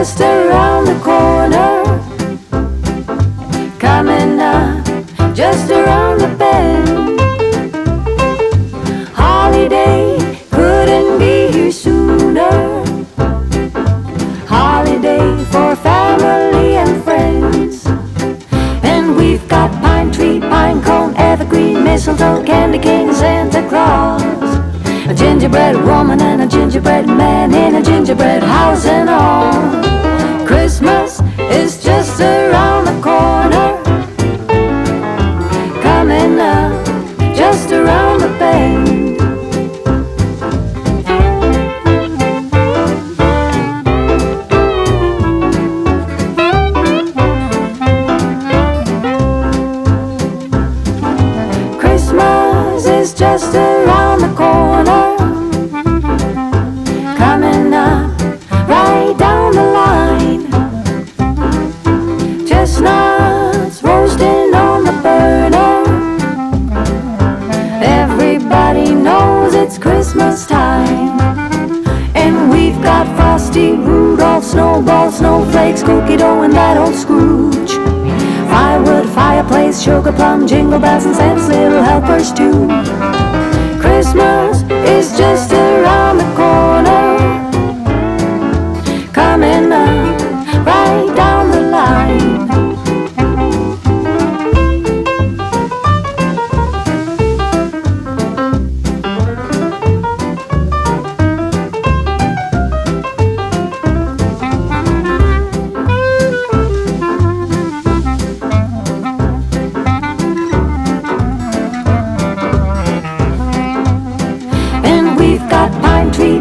just around the corner, coming up just around the bend. Holiday couldn't be here sooner. Holiday for family and friends. And we've got pine tree, pine cone, evergreen, mistletoe, candy cane, Santa Claus, a gingerbread woman and a gingerbread man in a gingerbread house and all. Christmas is just around the corner, coming up just around the bend. Christmas is just around the corner, coming up right down the line. Chestnuts roasting on the burner, everybody knows it's Christmas time. And we've got Frosty, Rudolph, Snowball, Snowflakes, cookie dough, and that old Scrooge. Firewood, fireplace, sugar plum, jingle bells, and Santa's little helpers too. Christmas is just around the corner, coming up right down the line.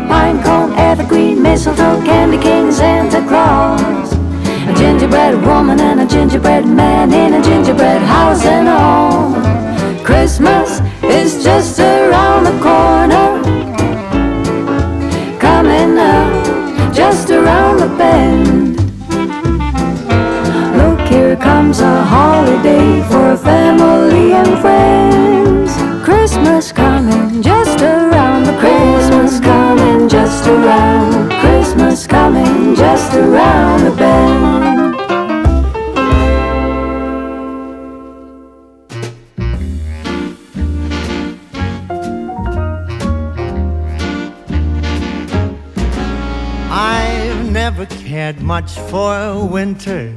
Pine cone, evergreen, mistletoe, candy cane, Santa Claus, a gingerbread woman and a gingerbread man in a gingerbread house and all. Christmas is just around the corner, coming up just around the bend. Look, here comes a holiday for family and friends. Christmas coming just around the Christmas coming just around, Christmas coming just around the bend. I've never cared much for winter.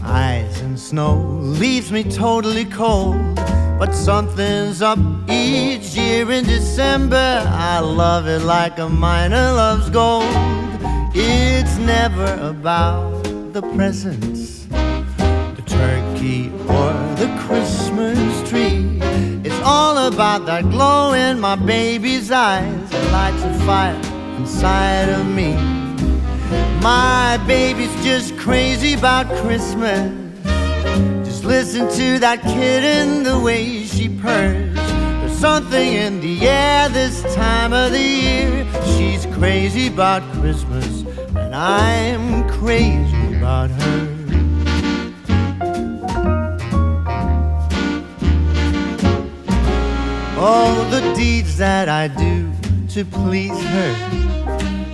Ice and snow leaves me totally cold. But something's up each year in December. I love it like a miner loves gold. It's never about the presents, the turkey or the Christmas tree. It's all about that glow in my baby's eyes that lights a fire inside of me. My baby's just crazy about Christmas. Listen to that kitten, the way she purrs. There's something in the air this time of the year. She's crazy about Christmas, and I'm crazy about her. Oh, the deeds that I do to please her,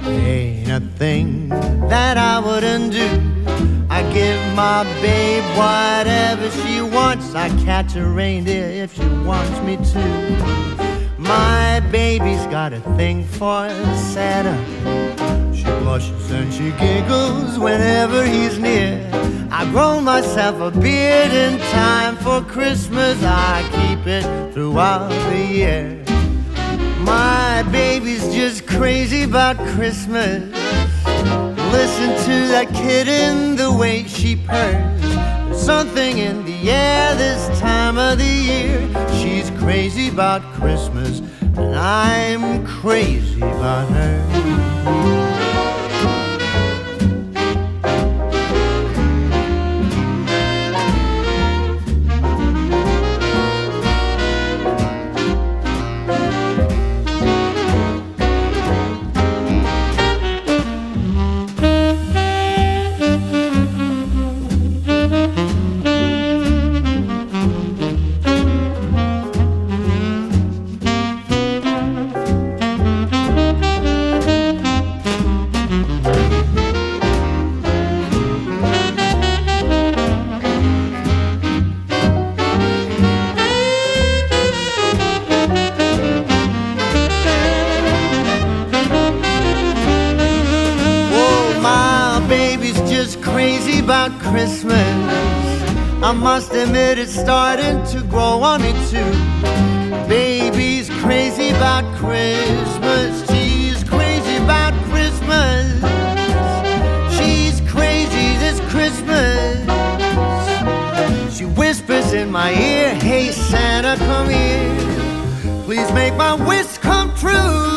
ain't a thing that I wouldn't do. I give my babe whatever she wants. I catch a reindeer if she wants me to. My baby's got a thing for Santa. She blushes and she giggles whenever he's near. I grow myself a beard in time for Christmas. I keep it throughout the year. My baby's just crazy about Christmas. Listen to that kitten, the way she purrs. There's something in the air this time of the year. She's crazy about Christmas, and I'm crazy about her. about Christmas. I must admit it's starting to grow on me too. Baby's crazy about Christmas. She's crazy about Christmas. She's crazy this Christmas. She whispers in my ear, hey Santa, come here. Please make my wish come true.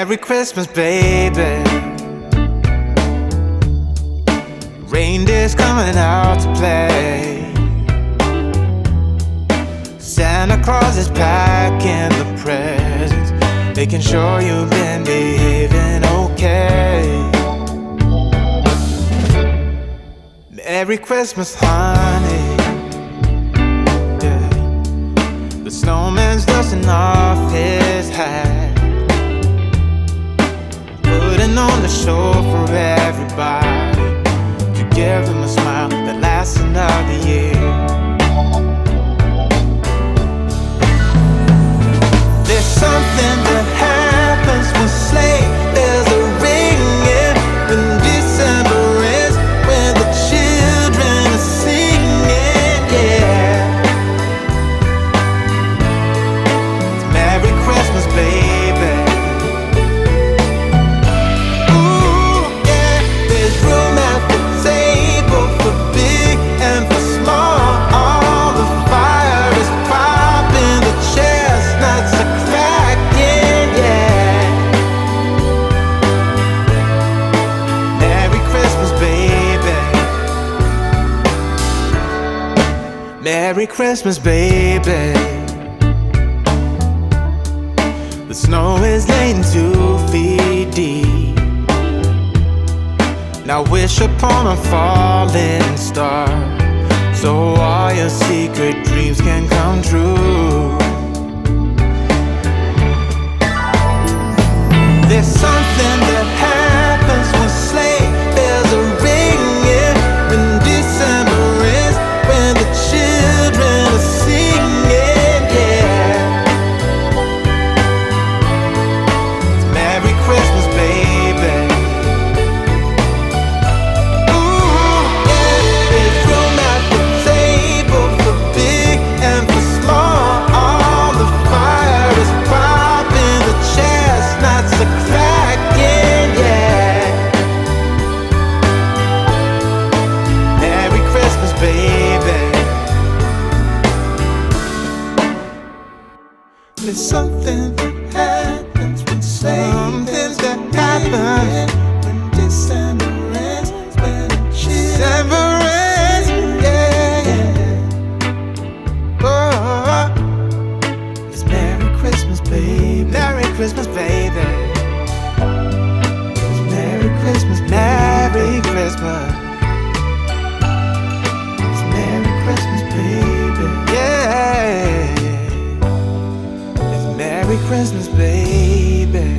Merry Christmas, baby. Reindeer's coming out to play. Santa Claus is packing the presents, making sure you've been behaving okay. Merry Christmas, honey. Yeah. The snowman's dusting off his hat, putting on the show for everybody, to give them a smile that lasts another year. There's something that happens when sleigh bells are ringing, when December ends, when the children are singing, yeah. It's Merry Christmas, baby. Ooh, yeah. There's room at the table for big and for small. All the fire is popping, the chestnuts are cracking, yeah. Merry Christmas, baby. Merry Christmas, baby. The snow is laying 2 feet deep. Now wish upon a falling star, so all your secret dreams can come true. There's something that happens when sleigh bells are ringing, when December ends, when the children are singing, yeah. It's Merry Christmas, baby. Ooh, yeah. There's room at the table for big and for small. All the fire is popping, the chestnuts are cracking, yeah. Merry Christmas, baby. There's something that happens when something that happens when December ends, when December ends, yeah, yeah. Oh, it's Merry Christmas, baby. Merry Christmas, baby. It's Merry Christmas, Merry Christmas. It's Merry Christmas, baby. Yeah. It's Merry Christmas, baby.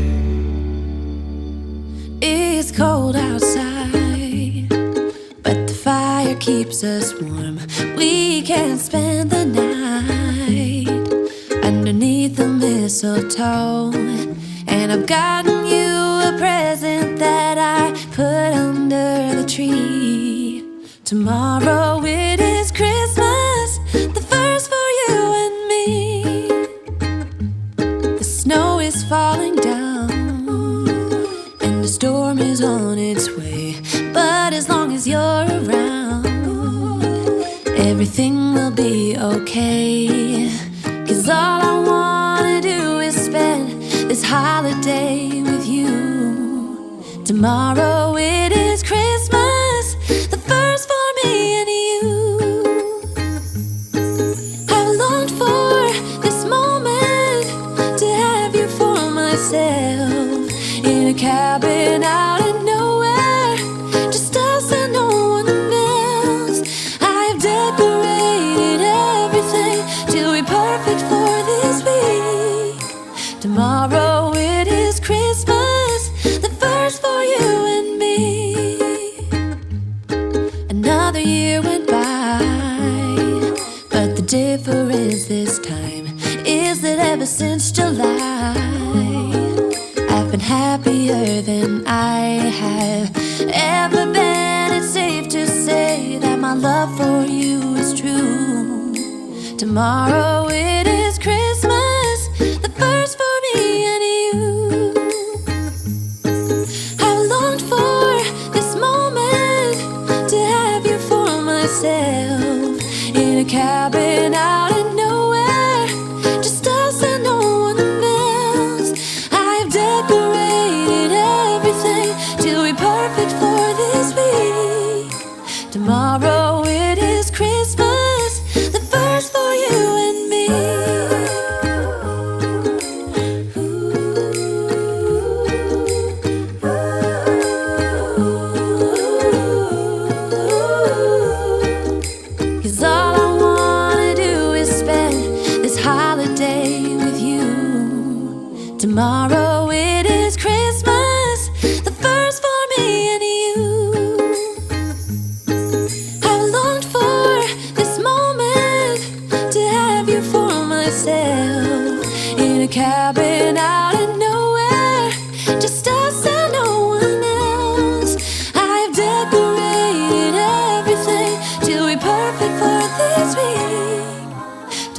It's cold outside, but the fire keeps us warm. We can spend the night underneath the mistletoe. And I've gotten you a present that I put under the tree. Tomorrow it is Christmas, the first for you and me. The snow is falling down, and the storm is on its way. But as long as you're around, everything will be okay. 'Cause all I wanna do is spend this holiday with you. Tomorrow it is Christmas, the first for me and you. I've longed for this moment, to have you for myself, in a cabin out in nowhere, just us and no one else. I've decorated everything to be perfect for this week. Tomorrow it is Christmas, the first for you and me. Another year went by, but the difference this time is that ever since July, I've been happier than I have ever been. It's safe to say that my love for you is true. Tomorrow it is Christmas, the first for me and you. I've longed for this moment, to have you for myself, in a cabin out in nowhere, just us and no one else. I've decorated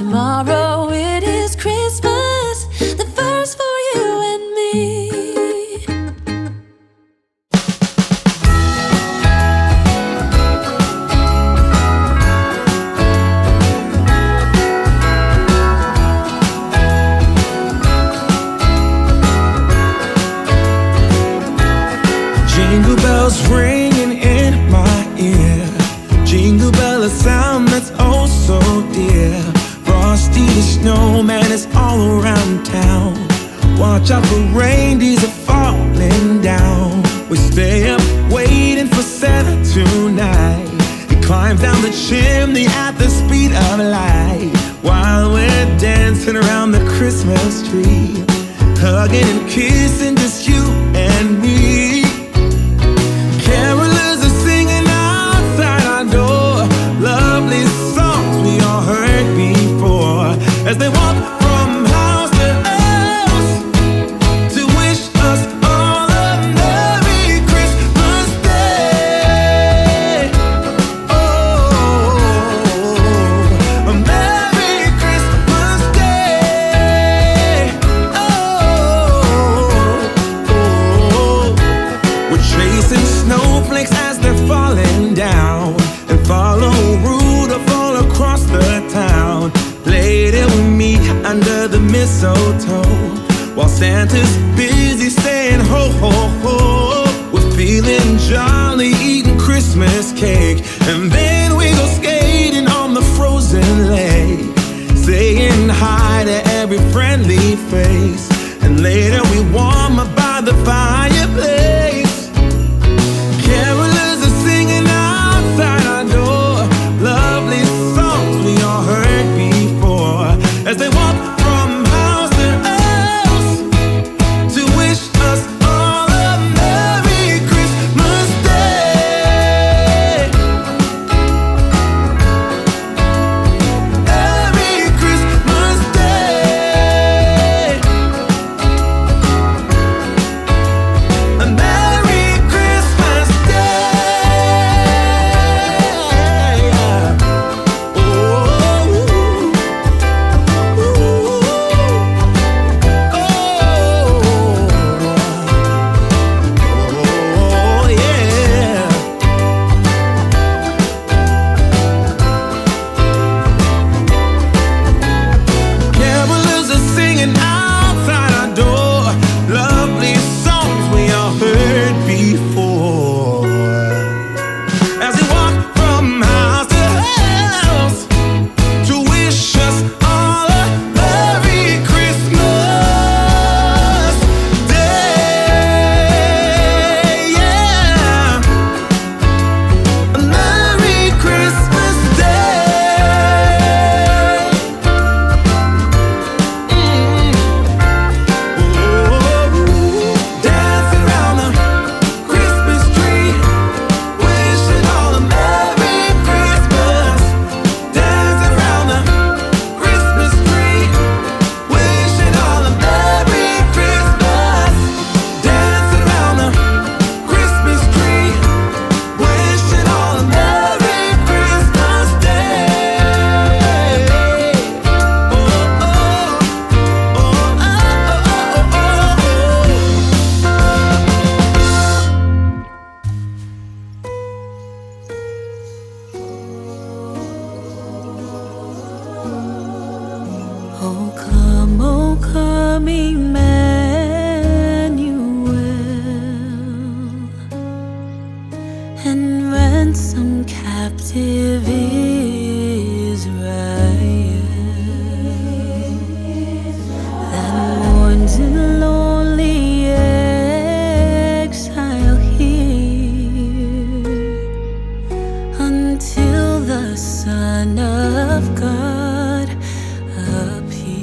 Tomorrow it is Christmas, the first for you and me. Jingle bells ringing in my ear. Jingle bell, a sound that's oh so dear. Frosty the snowman is all around town. Watch out for reindeers are falling down. We stay up waiting for Santa tonight. He climbs down the chimney at the speed of light, while we're dancing around the Christmas tree, hugging and kissing just you and me. Carolers are singing outside our door, lovely songs we all heard before, as they walk from house to house to wish us all a Merry Christmas Day. Oh, a Merry Christmas Day. Oh, we're chasing snowflakes as they're falling down, and follow Rudolph all across the town. Later we meet under the mistletoe, while Santa's busy saying ho ho ho. We're feeling jolly, eating Christmas cake, and then we go skating on the frozen lake, saying hi to every friendly face, and later we warm up by the fireplace. Carolers are singing outside our door, lovely songs we all heard before, as they walk from house to house to wish us all a Merry Christmas Day. Merry Christmas Day. A Merry Christmas Day. Oh, oh, yeah. Carolers are singing outside our door, lovely songs we all heard before, as we walk from house to house to wish us all a Merry Christmas Day. Yeah, a Merry Christmas Day. Dancing around the Christmas tree, wishing all a Merry Christmas. Dancing around the Christmas tree, wishing all a Merry Christmas. Dancing around the Christmas tree, wishing all a Merry Christmas Day. Oh, oh, oh, oh, oh, Oh come, Emmanuel, and ransom captive Israel, that mourns in lonely exile here, until the Son of God appears.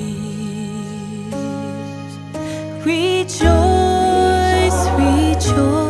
Rejoice, rejoice.